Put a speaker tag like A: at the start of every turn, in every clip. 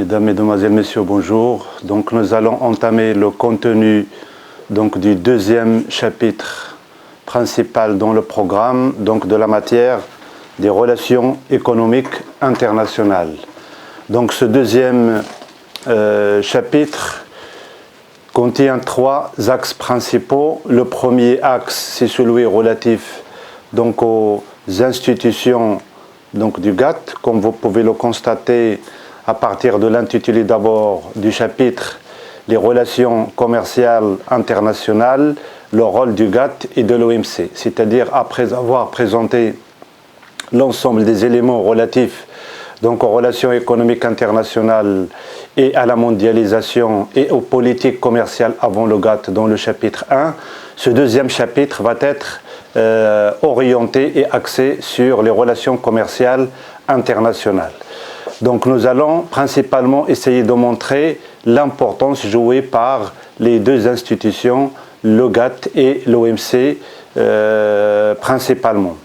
A: Mesdames, Mesdemoiselles, Messieurs, bonjour. Donc nous allons entamer le contenu du deuxième chapitre principal dans le programme de la matière des relations économiques internationales. Donc ce deuxième chapitre contient trois axes principaux. Le premier axe, c'est celui relatif aux institutions du GATT, comme vous pouvez le constater à partir de l'intitulé d'abord du chapitre, les relations commerciales internationales, le rôle du GATT et de l'OMC. C'est-à-dire, après avoir présenté l'ensemble des éléments relatifs aux relations économiques internationales et à la mondialisation et aux politiques commerciales avant le GATT dans le chapitre 1, ce deuxième chapitre va être orienté et axé sur les relations commerciales internationales. Donc nous allons principalement essayer de montrer l'importance jouée par les deux institutions, le GATT et l'OMC principalement.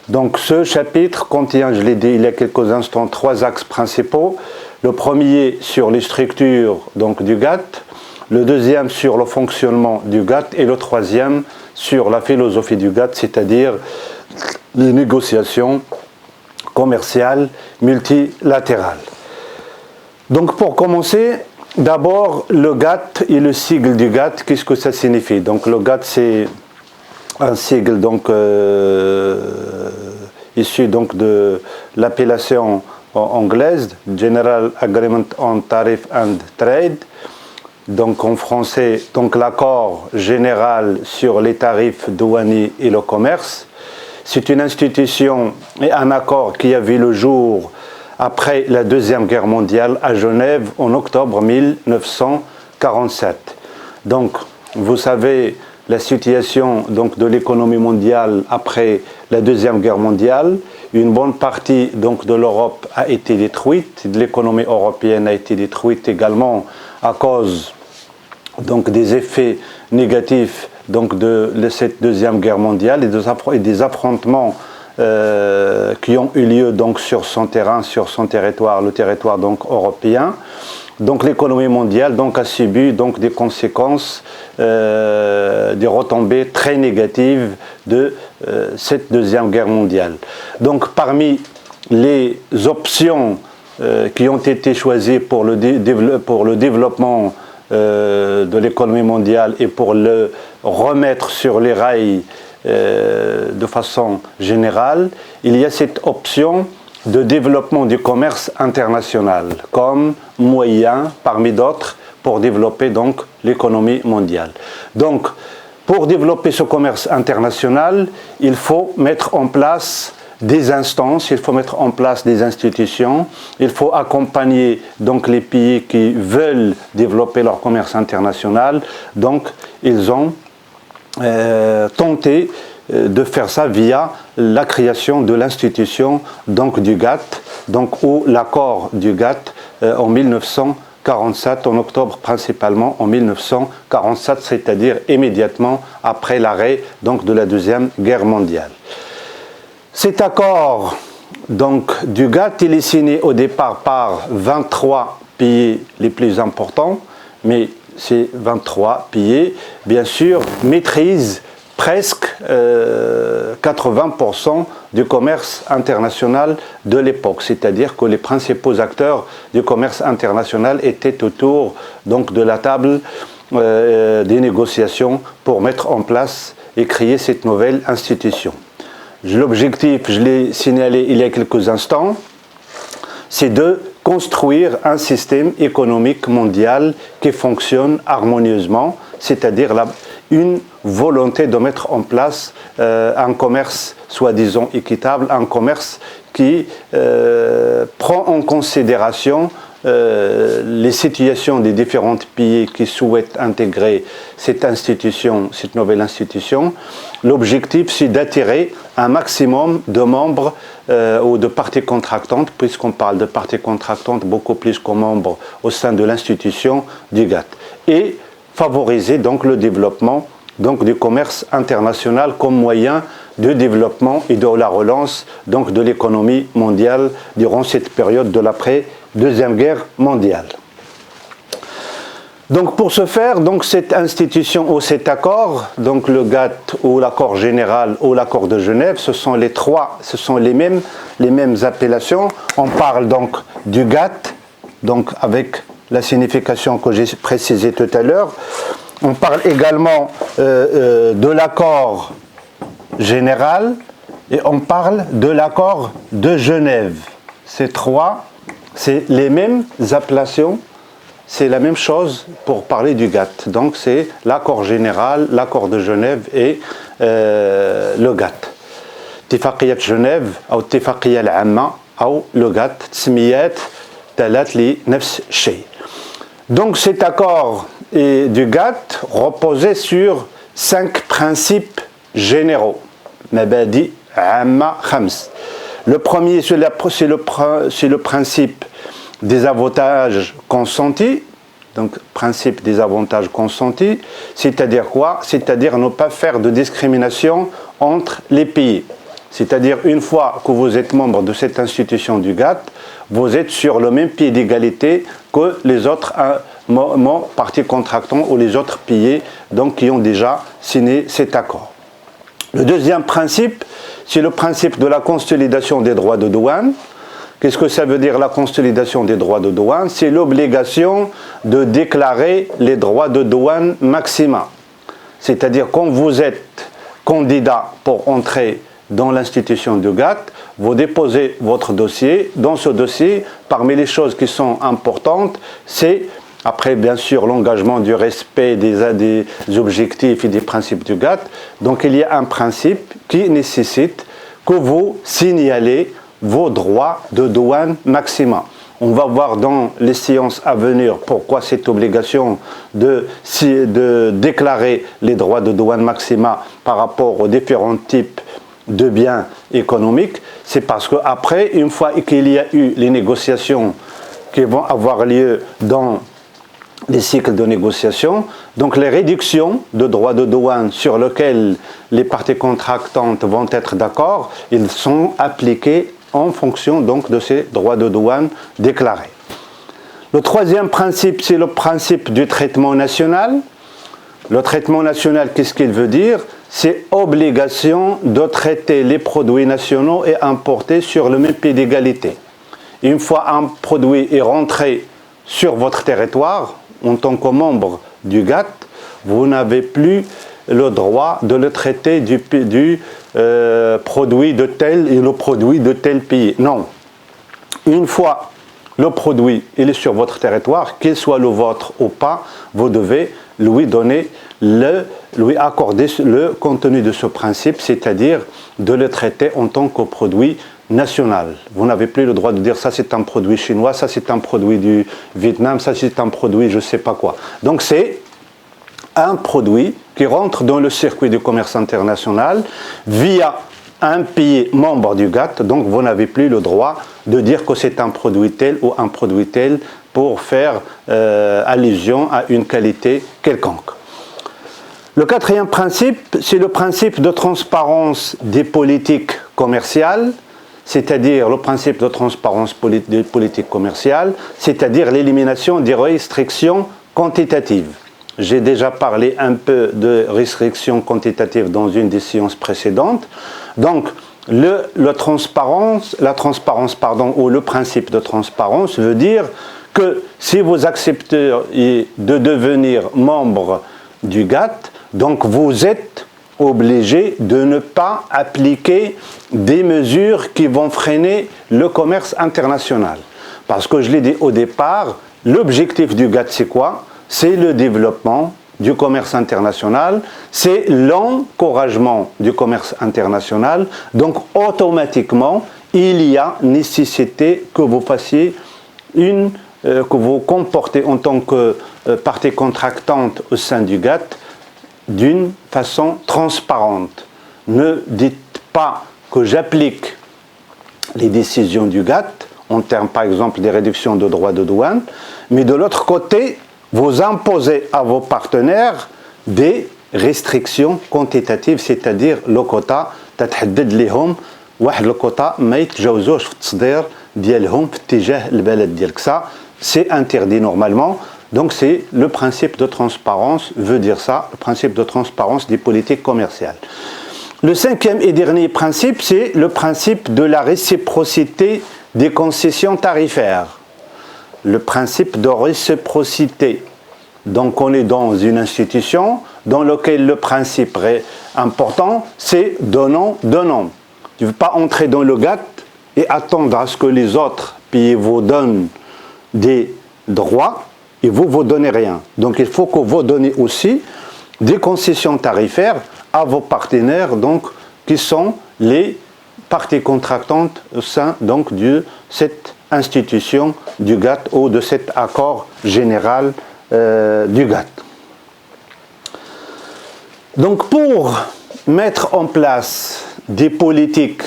A: Donc ce chapitre contient, je l'ai dit il y a quelques instants, trois axes principaux. Le premier sur les structures du GATT, le deuxième sur le fonctionnement du GATT et le troisième sur la philosophie du GATT, c'est-à-dire les négociations commerciales multilatérales. Donc pour commencer, d'abord le GATT et le sigle du GATT, qu'est-ce que ça signifie? Donc le GATT c'est un sigle issu de l'appellation anglaise General Agreement on Tariff and Trade, donc en français l'accord général sur les tarifs douaniers et le commerce. C'est une institution et un accord qui a vu le jour après la Deuxième Guerre mondiale à Genève en octobre 1947. Donc, vous savez la situation de l'économie mondiale après la Deuxième Guerre mondiale. Une bonne partie de l'Europe a été détruite, l'économie européenne a été détruite également à cause des effets négatifs de cette Deuxième Guerre mondiale et des affrontements qui ont eu lieu sur son terrain, sur son territoire, le territoire européen. Donc l'économie mondiale a subi des conséquences, des retombées très négatives de cette Deuxième Guerre mondiale. Donc parmi les options qui ont été choisies pour le développement de l'économie mondiale et pour le remettre sur les rails de façon générale, il y a cette option de développement du commerce international comme moyen parmi d'autres pour développer l'économie mondiale. Donc pour développer ce commerce international, il faut mettre en place des instances, il faut mettre en place des institutions, il faut accompagner les pays qui veulent développer leur commerce international. Donc ils ont tenté de faire ça via la création de l'institution du GATT, ou l'accord du GATT en 1947, en octobre principalement en 1947, c'est-à-dire immédiatement après l'arrêt de la Deuxième Guerre mondiale. Cet accord du GATT, il est signé au départ par 23 pays les plus importants, mais ces 23 pays, bien sûr, maîtrisent presque 80% du commerce international de l'époque, c'est-à-dire que les principaux acteurs du commerce international étaient autour de la table des négociations pour mettre en place et créer cette nouvelle institution. L'objectif, je l'ai signalé il y a quelques instants, c'est de construire un système économique mondial qui fonctionne harmonieusement, c'est-à-dire une volonté de mettre en place un commerce soi-disant équitable, un commerce qui prend en considération les situations des différents pays qui souhaitent intégrer cette institution, cette nouvelle institution. L'objectif, c'est d'attirer un maximum de membres ou de parties contractantes, puisqu'on parle de parties contractantes beaucoup plus qu'aux membres au sein de l'institution du GATT, et favoriser le développement du commerce international comme moyen du développement et de la relance donc, de l'économie mondiale durant cette période de l'après-Deuxième Guerre mondiale. Donc pour ce faire, donc cette institution ou cet accord, donc le GATT ou l'accord général ou l'accord de Genève, ce sont les trois, ce sont les mêmes appellations. On parle donc du GATT, donc avec la signification que j'ai précisée tout à l'heure. On parle également de l'accord général et on parle de l'accord de Genève. Ces trois, c'est les mêmes appellations. C'est la même chose pour parler du GATT. Donc c'est l'accord général, l'accord de Genève et le GATT. اتفاقية جنيف أو الاتفاقية العامة أو le GATT تسميات ثلاث لنفس الشيء. Donc cet accord du GATT reposait sur 5 principes généraux. مبادئ عامة خمس. Le premier, c'est le principe des avantages consentis, donc principe des avantages consentis, c'est-à-dire quoi? C'est-à-dire ne pas faire de discrimination entre les pays. C'est-à-dire une fois que vous êtes membre de cette institution du GATT, vous êtes sur le même pied d'égalité que les autres parties contractantes ou les autres pays donc, qui ont déjà signé cet accord. Le deuxième principe, c'est le principe de la consolidation des droits de douane. Qu'est-ce que ça veut dire la consolidation des droits de douane? C'est l'obligation de déclarer les droits de douane maxima. C'est-à-dire quand vous êtes candidat pour entrer dans l'institution du GATT, vous déposez votre dossier. Dans ce dossier, parmi les choses qui sont importantes, c'est, après bien sûr l'engagement du respect des objectifs et des principes du GATT, donc il y a un principe qui nécessite que vous signalez vos droits de douane maxima. On va voir dans les séances à venir pourquoi cette obligation de déclarer les droits de douane maxima par rapport aux différents types de biens économiques. C'est parce qu'après, une fois qu'il y a eu les négociations qui vont avoir lieu dans les cycles de négociation, donc les réductions de droits de douane sur lesquelles les parties contractantes vont être d'accord, ils sont appliqués en fonction donc de ces droits de douane déclarés. Le troisième principe, c'est le principe du traitement national. Le traitement national, qu'est-ce qu'il veut dire? C'est obligation de traiter les produits nationaux et importés sur le même pied d'égalité. Une fois un produit est rentré sur votre territoire, en tant que membre du GATT, vous n'avez plus le droit de le traiter du produit de tel et le produit de tel pays. Non. Une fois le produit il est sur votre territoire, qu'il soit le vôtre ou pas, vous devez lui accorder le contenu de ce principe, c'est-à-dire de le traiter en tant que produit national. Vous n'avez plus le droit de dire ça c'est un produit chinois, ça c'est un produit du Vietnam, ça c'est un produit je ne sais pas quoi. Donc c'est un produit qui rentre dans le circuit du commerce international via un pays membre du GATT, donc vous n'avez plus le droit de dire que c'est un produit tel ou un produit tel pour faire allusion à une qualité quelconque. Le quatrième principe, c'est le principe de transparence des politiques commerciales, c'est-à-dire le principe de transparence des politiques commerciales, c'est-à-dire l'élimination des restrictions quantitatives. J'ai déjà parlé un peu de restrictions quantitatives dans une des séances précédentes. Donc, la transparence, ou le principe de transparence veut dire que si vous acceptez de devenir membre du GATT, donc vous êtes obligé de ne pas appliquer des mesures qui vont freiner le commerce international. Parce que je l'ai dit au départ, l'objectif du GATT c'est quoi? C'est le développement du commerce international, c'est l'encouragement du commerce international. Donc automatiquement, il y a nécessité que vous fassiez que vous comportez en tant que partie contractante au sein du GATT d'une façon transparente. Ne dites pas que j'applique les décisions du GATT en termes par exemple des réductions de droits de douane, mais de l'autre côté, vous imposez à vos partenaires des restrictions quantitatives, c'est-à-dire le quota تتحدد لهم واحد الكوطا ما يتجاوزوش في التصدير ديالهم في اتجاه البلد ديالك. Ça, c'est interdit normalement. Donc c'est le principe de transparence veut dire ça, le principe de transparence des politiques commerciales. Le cinquième et dernier principe, c'est le principe de la réciprocité des concessions tarifaires. Le principe de réciprocité. Donc on est dans une institution dans laquelle le principe important, c'est donnant. Tu ne veux pas entrer dans le GATT et attendre à ce que les autres pays vous donnent des droits et vous ne donnez rien. Donc il faut que vous donniez aussi des concessions tarifaires à vos partenaires, donc, qui sont les parties contractantes au sein donc, de cette institution du GATT ou de cet accord général du GATT. Donc pour mettre en place des politiques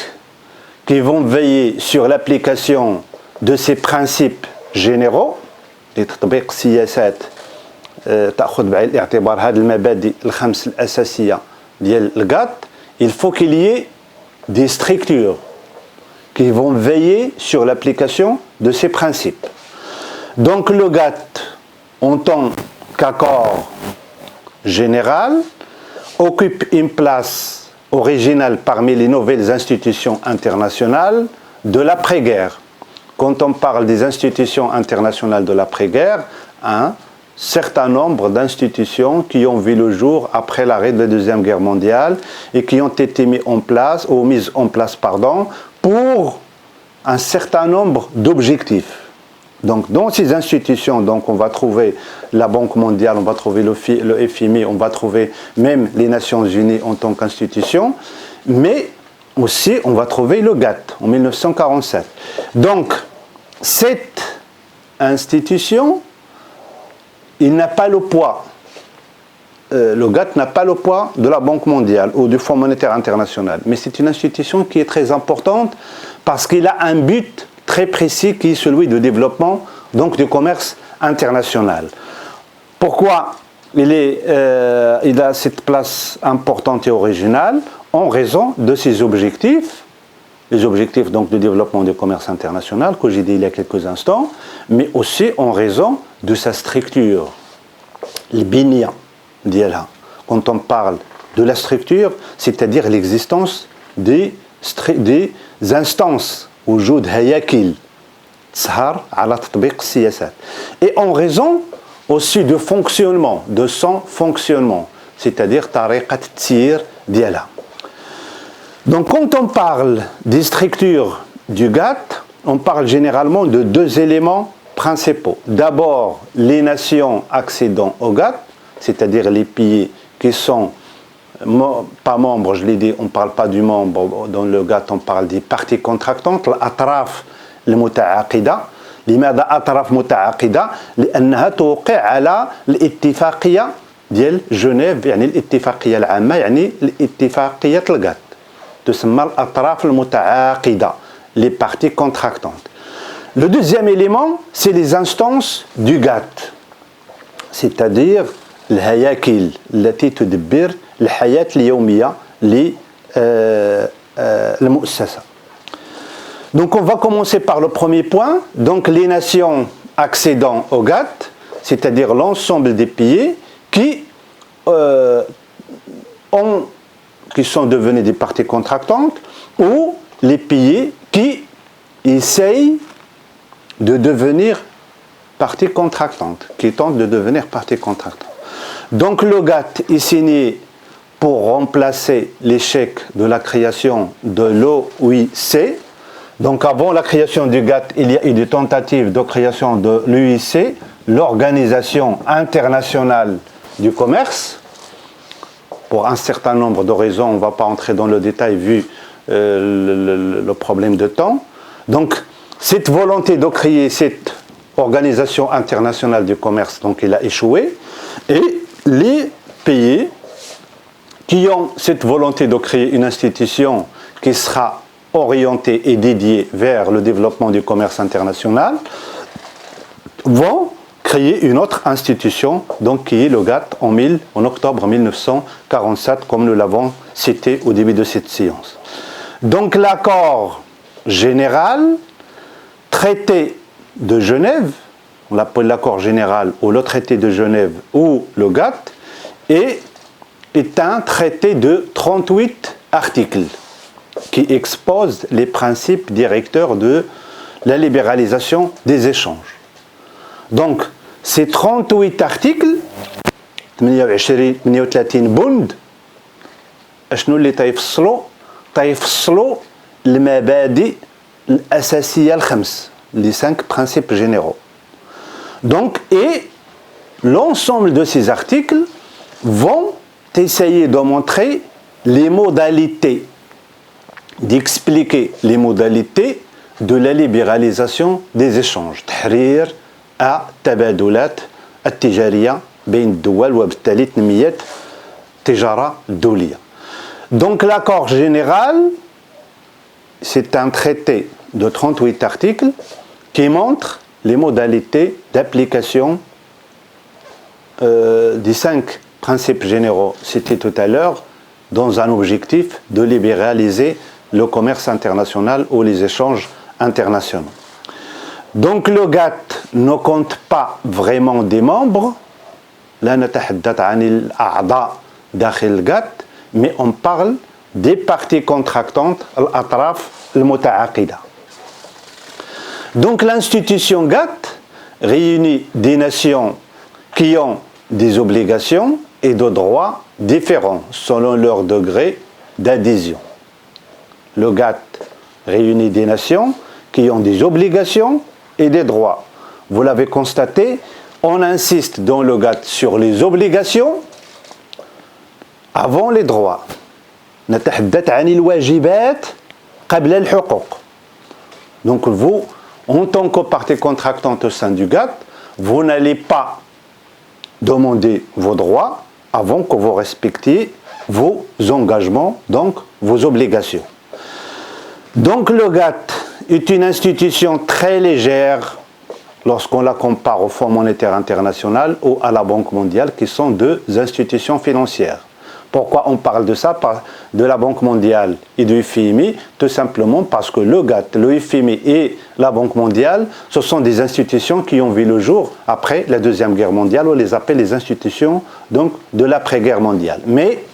A: qui vont veiller sur l'application de ces principes généraux, لتطبيق السياسات تأخذ بعين الاعتبار هذه المبادئ الخمس الأساسية ديال الGATT, il faut qu'il y ait des structures qui vont veiller sur l'application de ces principes. Donc le GATT, en tant qu'accord général, occupe une place originale parmi les nouvelles institutions internationales de l'après-guerre. Quand on parle des institutions internationales de l'après-guerre, un certain nombre d'institutions qui ont vu le jour après l'arrêt de la Deuxième Guerre mondiale et qui ont été mises en place pour un certain nombre d'objectifs. Donc, dans ces institutions, donc, on va trouver la Banque mondiale, on va trouver le FMI, on va trouver même les Nations unies en tant qu'institution, mais aussi on va trouver le GATT en 1947. Donc, cette institution, il n'a pas le poids. Le GATT n'a pas le poids de la Banque mondiale ou du Fonds monétaire international. Mais c'est une institution qui est très importante parce qu'il a un but très précis qui est celui de développement donc du commerce international. Pourquoi il a cette place importante et originale? En raison de ses objectifs, les objectifs donc de développement du commerce international que j'ai dit il y a quelques instants, mais aussi en raison de sa structure, le binia d'Yala. Quand on parle de la structure, c'est-à-dire l'existence des instances, وجود هياكل تسهر على تطبيق السياسات. Et en raison aussi de fonctionnement, de son fonctionnement, c'est-à-dire طريقة التسيير ديالها. Donc quand on parle des structures du GATT, on parle généralement de deux éléments principaux. D'abord, les nations accédant au GATT, c'est-à-dire les pays qui sont pas membres, je l'ai dit, on ne parle pas du membre, dans le GATT on parle des parties contractantes, الأطراف المتعاقدة. لماذا أطراف متعاقدة؟ لأنها توقع على الاتفاقية ديال جنيف، يعني الاتفاقية العامة، يعني الاتفاقية الGATT. تسمى الأطراف المتعاقدة, les parties contractantes. Le deuxième élément, c'est les instances du GATT, c'est-à-dire الهياكل التي تدبر الحياة اليومية للمؤسسة. Donc on va commencer par le premier point. Donc les nations accédant au GATT, c'est-à-dire l'ensemble des pays qui sont devenus des parties contractantes, ou les pays qui essayent de devenir parties contractantes, qui tentent de devenir parties contractantes. Donc le GATT est signé pour remplacer l'échec de la création de l'OIC. Donc avant la création du GATT, il y a eu des tentatives de création de l'OIC, l'Organisation internationale du commerce. Pour un certain nombre de raisons, on ne va pas entrer dans le détail vu le problème de temps. Donc cette volonté de créer cette Organisation internationale du commerce, donc il a échoué. Et les pays qui ont cette volonté de créer une institution qui sera orientée et dédiée vers le développement du commerce international vont créer une autre institution, donc qui est le GATT en octobre 1947, comme nous l'avons cité au début de cette séance. Donc l'accord général, traité de Genève, on l'appelle l'accord général ou le traité de Genève ou le GATT, est un traité de 38 articles qui expose les principes directeurs de la libéralisation des échanges. Donc, ces 38 articles, 38 بند شنو اللي تيفصلوا المبادئ الأساسية الخمس, les 5 principes généraux. Donc, et l'ensemble de ces articles vont essayer de montrer les modalités, d'expliquer les modalités de la libéralisation des échanges. تحرير التبادلات التجارية بين الدول وبالتالي تنمية التجارة الدولية. Donc l'accord général, c'est un traité de 38 articles qui montre les modalités d'application des 5 principes généraux cités tout à l'heure dans un objectif de libéraliser le commerce international ou les échanges internationaux. Donc le GATT ne compte pas vraiment des membres. لا نتحدث عن الأعضاء داخل الGATT, mais on parle des parties contractantes, الأطراف المتعاقدة. Donc l'institution GATT réunit des nations qui ont des obligations et de droits différents selon leur degré d'adhésion. Le GATT réunit des nations qui ont des obligations et des droits. Vous l'avez constaté, on insiste dans le GATT sur les obligations avant les droits. نتحدث عن الواجبات قبل الحقوق. Donc vous, en tant que partie contractante au sein du GATT, vous n'allez pas demander vos droits avant que vous respectiez vos engagements, donc vos obligations. Donc le GATT est une institution très légère lorsqu'on la compare au Fonds monétaire international ou à la Banque mondiale, qui sont deux institutions financières. Pourquoi on parle de ça, de la Banque mondiale et du FMI? Tout simplement parce que le GATT, le FMI et la Banque mondiale, ce sont des institutions qui ont vu le jour après la Deuxième Guerre mondiale. On les appelle les institutions donc, de l'après-guerre mondiale. Mais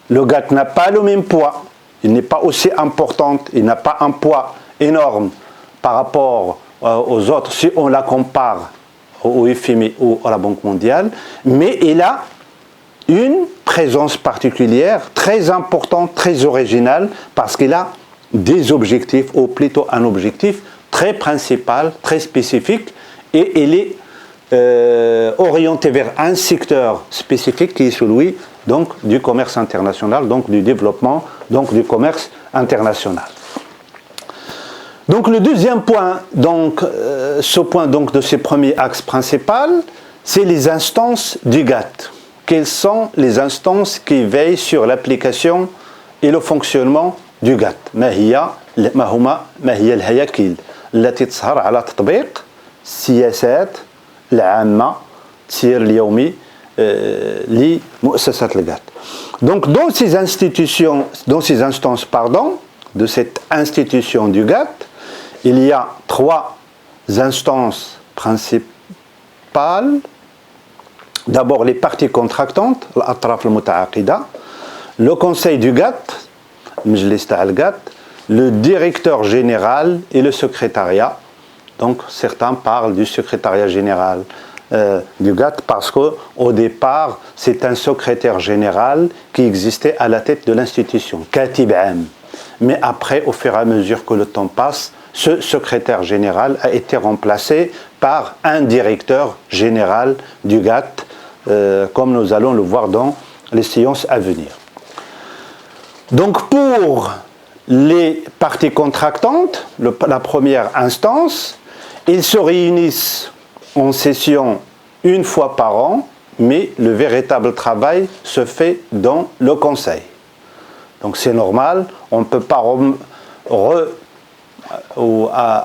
A: le GATT n'a pas le même poids, il n'est pas aussi important, il n'a pas un poids énorme par rapport aux autres si on la compare au FMI ou à la Banque mondiale, mais il a une présence particulière, très importante, très originale, parce qu'il a des objectifs, ou plutôt un objectif très principal, très spécifique, et il est orienté vers un secteur spécifique qui est celui donc, du commerce international, donc du développement, donc du commerce international. Donc le deuxième point, donc, ce point donc, de ces premiers axes principaux, c'est les instances du GATT. Quelles sont les instances qui veillent sur l'application et le fonctionnement du GATT? ما هي الهياكل التي تسهر على تطبيق السياسات العامة التسيير اليومي لمؤسسات الGATT. Donc dans ces instances de cette institution du GATT, il y a 3 instances principales. D'abord les parties contractantes, الأطراف المتعاقدة, le conseil du GATT, المجلس تاع الGATT, le directeur général et le secrétariat. Donc certains parlent du secrétariat général du GATT parce qu'au départ, c'est un secrétaire général qui existait à la tête de l'institution, كاتب عام. Mais après, au fur et à mesure que le temps passe, ce secrétaire général a été remplacé par un directeur général du GATT, comme nous allons le voir dans les séances à venir. Donc pour les parties contractantes, la première instance, ils se réunissent en session une fois par an, mais le véritable travail se fait dans le conseil. Donc c'est normal, on ne peut pas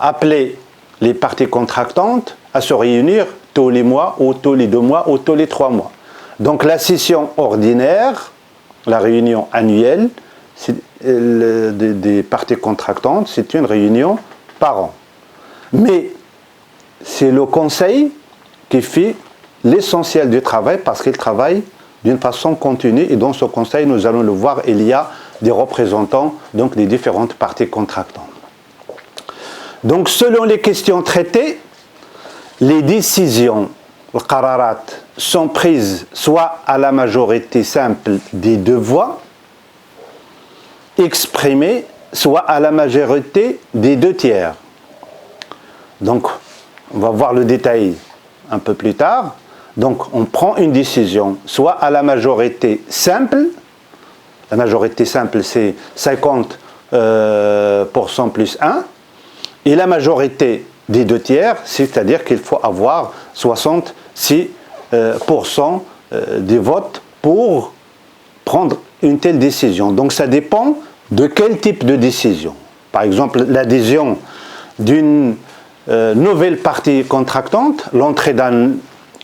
A: appeler les parties contractantes à se réunir tous les mois, ou tous les 2 mois, ou tous les 3 mois. Donc la session ordinaire, la réunion annuelle des parties contractantes, c'est une réunion par an. Mais c'est le conseil qui fait l'essentiel du travail parce qu'il travaille d'une façon continue et dans ce conseil, nous allons le voir, il y a des représentants donc des différentes parties contractantes. Donc selon les questions traitées, les décisions, les qararat, sont prises soit à la majorité simple des 2 voix, exprimées, soit à la majorité des 2 tiers. Donc, on va voir le détail un peu plus tard. Donc, on prend une décision, soit à la majorité simple. La majorité simple, c'est 50% plus 1. Et la majorité des 2 tiers, c'est-à-dire qu'il faut avoir 66% des votes pour prendre une telle décision. Donc, ça dépend de quel type de décision. Par exemple, l'adhésion d'une nouvelle partie contractante, l'entrée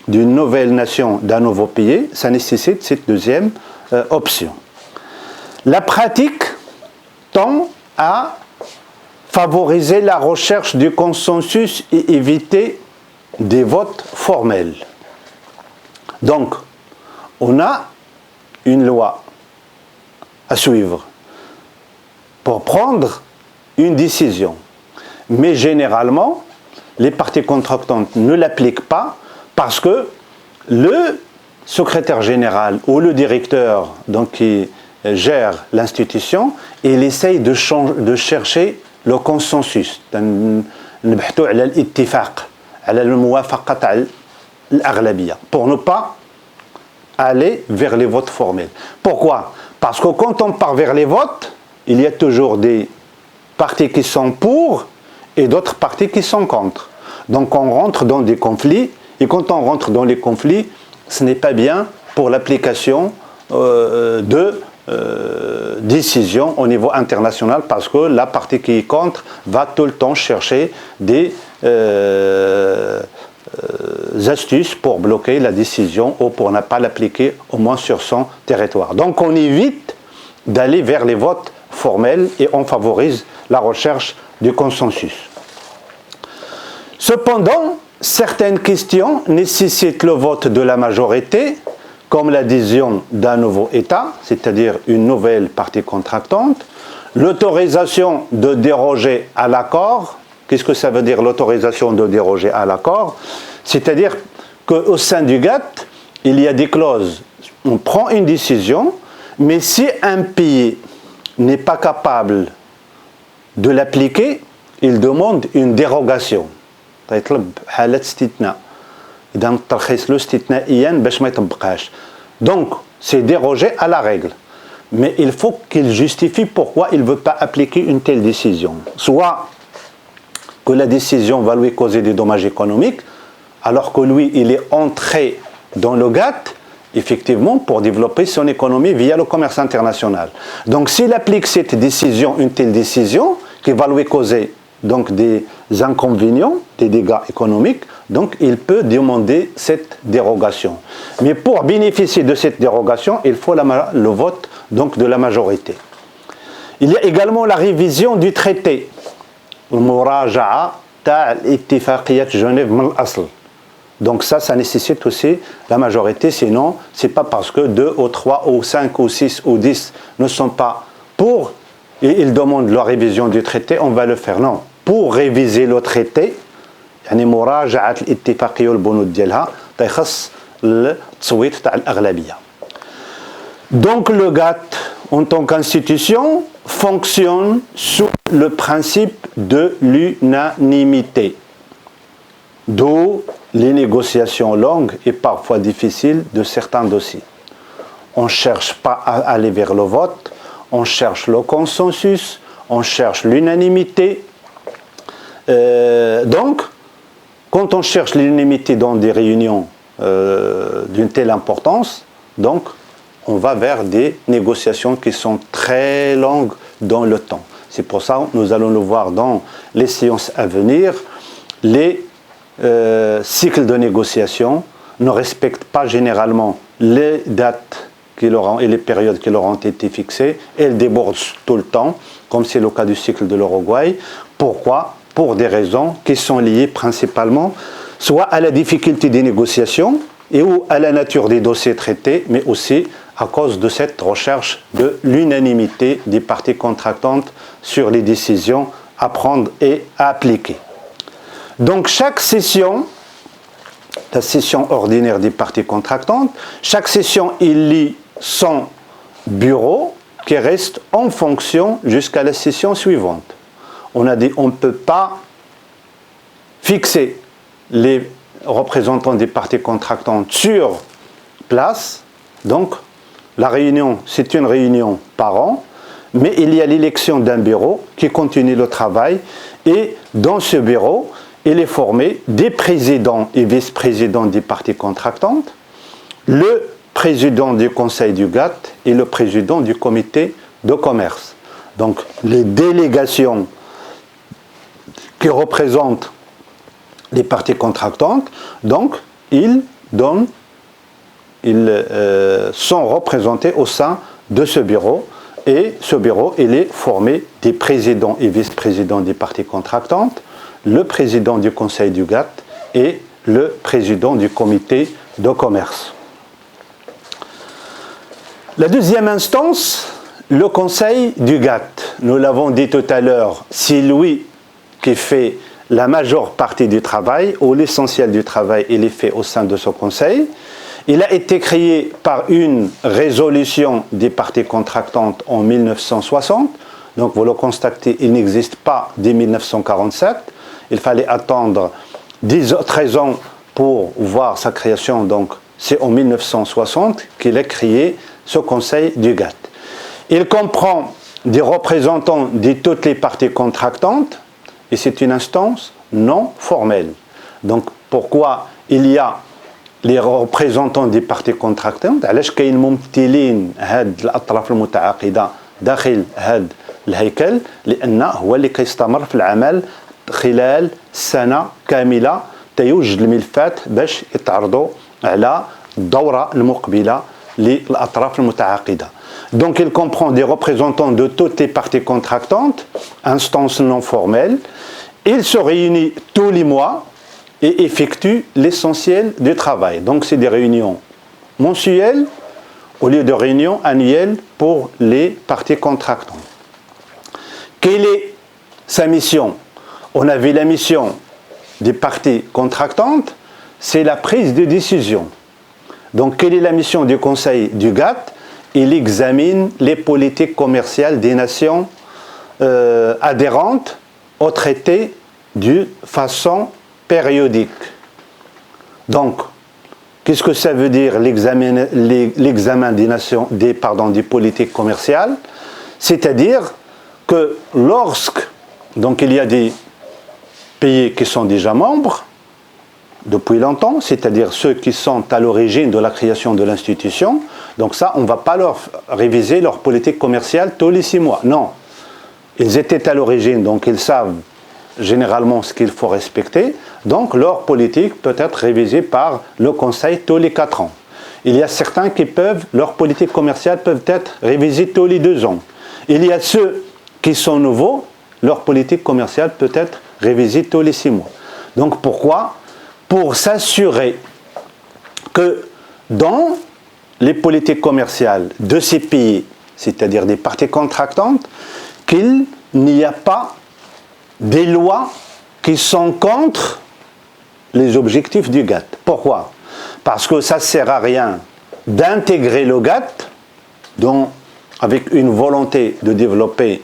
A: d'une nouvelle nation, d'un nouveau pays, ça nécessite cette deuxième option. La pratique tend à favoriser la recherche du consensus et éviter des votes formels. Donc, on a une loi à suivre pour prendre une décision. Mais généralement, les parties contractantes ne l'appliquent pas parce que le secrétaire général ou le directeur donc, qui gère l'institution, il essaye de chercher le consensus. Pour ne pas aller vers les votes formels. Pourquoi? Parce que quand on part vers les votes, il y a toujours des partis qui sont pour et d'autres partis qui sont contre. Donc on rentre dans des conflits, et quand on rentre dans les conflits, ce n'est pas bien pour l'application de décisions au niveau international, parce que la partie qui est contre va tout le temps chercher des astuces pour bloquer la décision ou pour ne pas l'appliquer au moins sur son territoire. Donc on évite d'aller vers les votes formels et on favorise la recherche du consensus. Cependant, certaines questions nécessitent le vote de la majorité, comme l'adhésion d'un nouveau État, c'est-à-dire une nouvelle partie contractante, l'autorisation de déroger à l'accord. Qu'est-ce que ça veut dire l'autorisation de déroger à l'accord? C'est-à-dire qu'au sein du GATT, il y a des clauses. On prend une décision, mais si un pays n'est pas capable de l'appliquer, il demande une dérogation. Donc, c'est déroger à la règle. Mais il faut qu'il justifie pourquoi il ne veut pas appliquer une telle décision. Soit que la décision va lui causer des dommages économiques, alors que lui, il est entré dans le GATT, effectivement, pour développer son économie via le commerce international. Donc, s'il applique cette décision, une telle décision, qui va lui causer donc des inconvénients, des dégâts économiques, donc il peut demander cette dérogation. Mais pour bénéficier de cette dérogation, il faut le vote donc, de la majorité. Il y a également la révision du traité. المراجعة تاع الاتفاقية جنيف من الأصل. Donc ça nécessite aussi la majorité, sinon c'est pas parce que 2 ou 3 ou 5 ou 6 ou 10 ne sont pas pour et ils demandent la révision du traité, on va le faire. Non, pour réviser le traité, يعني مراجعة الاتفاقية والبنود ديالها تيخص التصويت تاع الأغلبية. Donc le GATT en tant qu'institution fonctionne sous le principe de l'unanimité, d'où les négociations longues et parfois difficiles de certains dossiers. On ne cherche pas à aller vers le vote, on cherche le consensus, on cherche l'unanimité. Donc, quand on cherche l'unanimité dans des réunions d'une telle importance, donc, on va vers des négociations qui sont très longues dans le temps. C'est pour ça que nous allons le voir dans les séances à venir. Les cycle de négociation, ne respectent pas généralement les dates et les périodes qui leur ont été fixées. Elles débordent tout le temps, comme c'est le cas du cycle de l'Uruguay. Pourquoi? Pour des raisons qui sont liées principalement soit à la difficulté des négociations et ou à la nature des dossiers traités, mais aussi à cause de cette recherche de l'unanimité des parties contractantes sur les décisions à prendre et à appliquer. Donc chaque session, la session ordinaire des parties contractantes, chaque session élit son bureau qui reste en fonction jusqu'à la session suivante. On a dit on ne peut pas fixer les représentants des parties contractantes sur place. Donc la réunion, c'est une réunion par an, mais il y a l'élection d'un bureau qui continue le travail et dans ce bureau, il est formé des présidents et vice-présidents des parties contractantes, le président du conseil du GATT et le président du comité de commerce. Donc les délégations qui représentent les parties contractantes, donc ils sont représentés au sein de ce bureau et ce bureau il est formé des présidents et vice-présidents des parties contractantes, le président du conseil du GATT et le président du comité de commerce. La deuxième instance, le conseil du GATT. Nous l'avons dit tout à l'heure, c'est lui qui fait la majeure partie du travail, ou l'essentiel du travail, il est fait au sein de ce conseil. Il a été créé par une résolution des parties contractantes en 1960. Donc vous le constatez, il n'existe pas dès 1947. Il fallait attendre 13 ans pour voir sa création. Donc c'est en 1960 qu'il a créé ce conseil du GATT. Il comprend des représentants de toutes les parties contractantes et c'est une instance non formelle. Donc pourquoi il y a les représentants des parties contractantes؟ علاش كاين ممثلين هاد الأطراف المتعاقدة داخل هاد الهيكل؟ لأن هو اللي كيستمر في العمل خلال سنة كاملة تيوجد الملفات باش يتعرضوا على الدورة المقبلة للأطراف المتعاقدة. Donc il comprend des représentants de toutes les parties contractantes, instance non formelle. Il se réunit tous les mois et effectue l'essentiel du travail. Donc c'est des réunions mensuelles au lieu de réunions annuelles pour les parties contractantes. Quelle est sa mission? On a vu la mission des parties contractantes, c'est la prise de décision. Donc quelle est la mission du Conseil du GATT? Il examine les politiques commerciales des nations adhérentes au traité de façon périodique. Donc, qu'est-ce que ça veut dire l'examen des politiques commerciales? C'est-à-dire que lorsque donc, il y a des pays qui sont déjà membres depuis longtemps, c'est-à-dire ceux qui sont à l'origine de la création de l'institution, donc ça, on ne va pas leur réviser leur politique commerciale tous les 6 mois. Non, ils étaient à l'origine, donc ils savent généralement ce qu'il faut respecter, donc leur politique peut être révisée par le Conseil tous les 4 ans. Il y a certains qui peuvent, leur politique commerciale peuvent être révisée tous les 2 ans. Il y a ceux qui sont nouveaux, leur politique commerciale peut être révisée tous les 6 mois. Donc pourquoi? Pour s'assurer que dans les politiques commerciales de ces pays, c'est-à-dire des parties contractantes, qu'il n'y a pas des lois qui sont contre les objectifs du GATT. Pourquoi? Parce que ça ne sert à rien d'intégrer le GATT avec une volonté de développer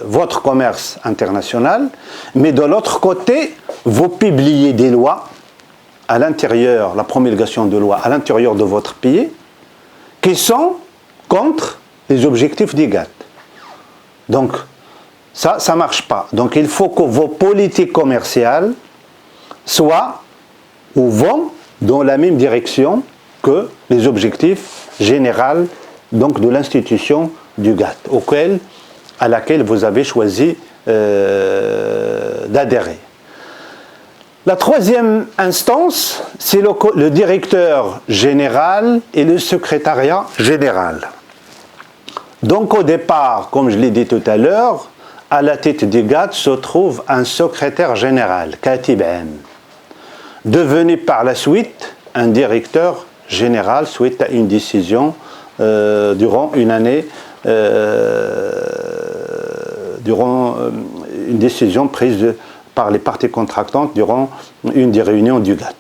A: votre commerce international, mais de l'autre côté, vous publiez des lois à l'intérieur, la promulgation de lois à l'intérieur de votre pays qui sont contre les objectifs du GATT. Donc, ça ne marche pas. Donc, il faut que vos politiques commerciales soient ou vont dans la même direction que les objectifs généraux donc, de l'institution du GATT, à laquelle vous avez choisi d'adhérer. La troisième instance, c'est le directeur général et le secrétariat général. Donc au départ, comme je l'ai dit tout à l'heure, à la tête du GATT se trouve un secrétaire général, Katib Am, devenu par la suite un directeur général suite à une décision durant une année, une décision prise par les parties contractantes durant une des réunions du GATT.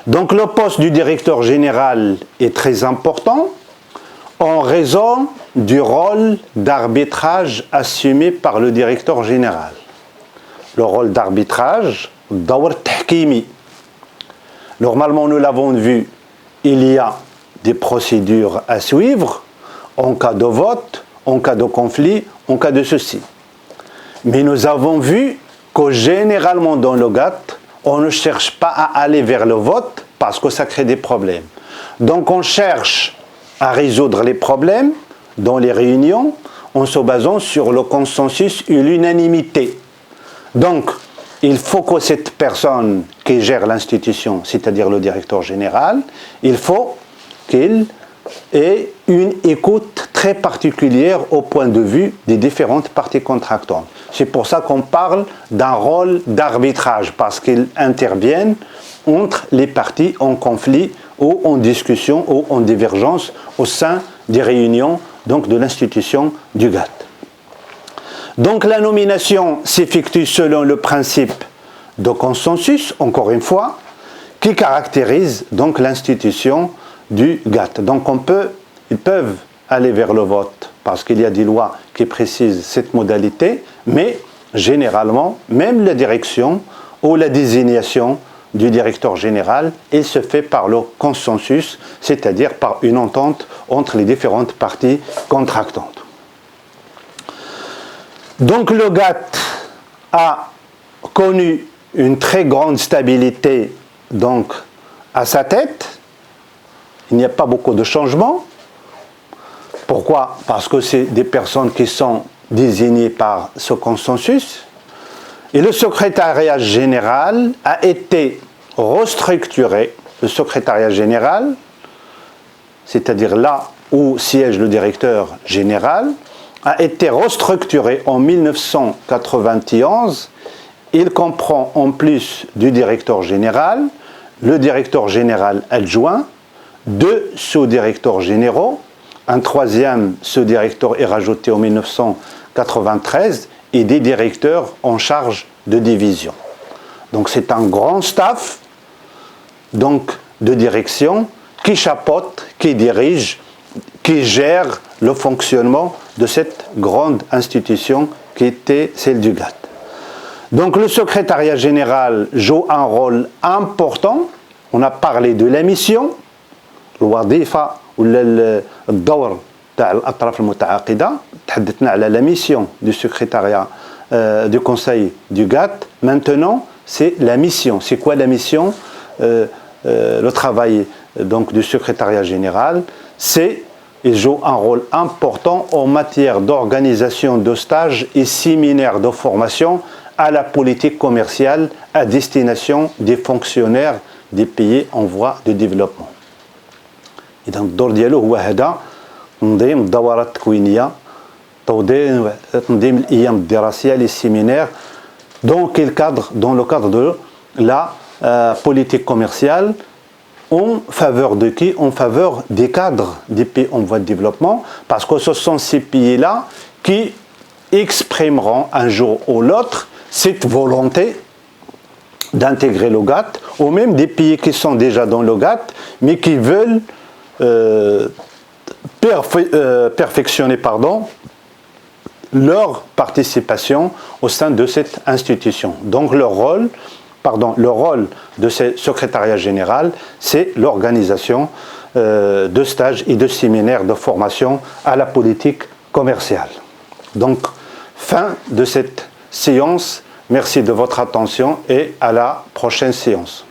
A: Donc le poste du directeur général est très important en raison du rôle d'arbitrage assumé par le directeur général. Le rôle d'arbitrage, dawr tahkimi. Normalement, nous l'avons vu, il y a des procédures à suivre en cas de vote, en cas de conflit, en cas de ceci. Mais nous avons vu que généralement dans le GATT, on ne cherche pas à aller vers le vote parce que ça crée des problèmes. Donc on cherche à résoudre les problèmes dans les réunions en se basant sur le consensus et l'unanimité. Donc, il faut que cette personne qui gère l'institution, c'est-à-dire le directeur général, il faut qu'il ait une écoute très particulière au point de vue des différentes parties contractantes. C'est pour ça qu'on parle d'un rôle d'arbitrage, parce qu'ils interviennent entre les parties en conflit ou en discussion ou en divergence au sein des réunions donc de l'institution du GATT. Donc la nomination s'effectue selon le principe de consensus, encore une fois, qui caractérise donc l'institution du GATT. Donc ils peuvent aller vers le vote parce qu'il y a des lois qui précisent cette modalité, mais généralement, même la direction ou la désignation du directeur général, il se fait par le consensus, c'est-à-dire par une entente entre les différentes parties contractantes. Donc le GATT a connu une très grande stabilité donc, à sa tête. Il n'y a pas beaucoup de changements. Pourquoi? Parce que c'est des personnes qui sont désignées par ce consensus. Et le secrétariat général a été restructuré. Le secrétariat général, c'est-à-dire là où siège le directeur général, a été restructuré en 1991. Il comprend en plus du directeur général, le directeur général adjoint, 2 sous-directeurs généraux, un troisième sous-directeur est rajouté en 1993 et des directeurs en charge de division. Donc c'est un grand staff donc, de direction qui chapeaute, qui dirige, qui gère le fonctionnement de cette grande institution qui était celle du GATT. Donc le secrétariat général joue un rôle important. On a parlé de la mission, الوظيفة ولا الدور تاع الأطراف المتعاقدة. تحدثنا على la mission du secrétariat du conseil du GATT. Maintenant, c'est la mission. C'est quoi la mission? Le travail donc, du secrétariat général, il joue un rôle important en matière d'organisation de stages et séminaires de formation à la politique commerciale à destination des fonctionnaires des pays en voie de développement. إذا الدور ديالو هو هذا تنظيم الدورات التكوينية تنظيم الأيام الدراسية les séminaires dans le cadre de la politique commerciale en faveur de qui? En faveur des cadres des pays en voie de développement, parce que ce sont ces pays-là qui exprimeront un jour ou l'autre cette volonté d'intégrer le GATT, ou même des pays qui sont déjà dans le GATT, mais qui veulent perfectionner leur participation au sein de cette institution. Donc le rôle de ce secrétariat général, c'est l'organisation de stages et de séminaires de formation à la politique commerciale. Donc, fin de cette séance. Merci de votre attention et à la prochaine séance.